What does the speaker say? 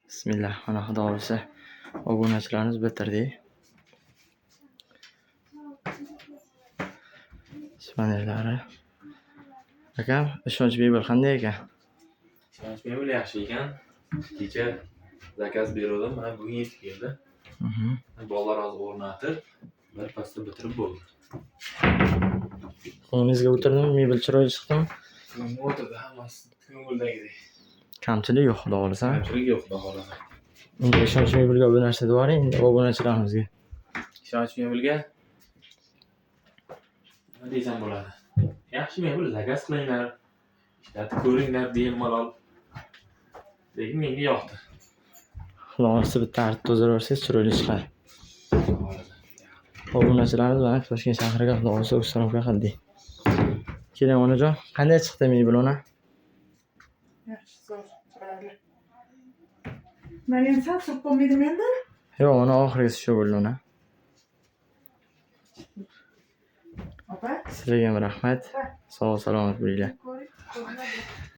Bismillah, mana xudo bo'lsa obunachilarimiz bitirdik. Spannerlari. Akam, ishonch mebel qanday ekan? Ishonch mebel yaxshi ekan. Kecha zakaz berdim, mana bugun yetib keldi. Bolalar hozir o'rnatib, bir pasda bitirib bo'ldi. Qo'lingizga o'tirdimi? Mebel chiroyli chiqdimi? O'tirdi hammasi ko'ngildagidek. Kamchilik yo'q, xudo xohlasa. Kamchilik yo'q, xudo xohlasa. Endi ishonch mebelga bir narsa devoring, endi obunachilarimizga. Ishonch mebelga nima desam bo'ladi? Yaxshi mebel zakaz qilinglar. Ishlatib ko'ringlar bemalol. Lekin menga yoqdi. Xudo xohlasa bitta artib tozalaversangiz chiroyli chiqadi. Obunachilarimiz mana Toshkent shahriga xudo xohlasa usturovka qildik. Keling onajon, qanday chiqdi mebel ona? Yaxshi, zo'r, chiroyli. Men sal surib bo'lmaydim endi. Yo'q, ona oxirgisi shu bo'ldi ona. Opa, Sizlarga ham rahmat. Sog' salomat bo'linglar. ko'ring.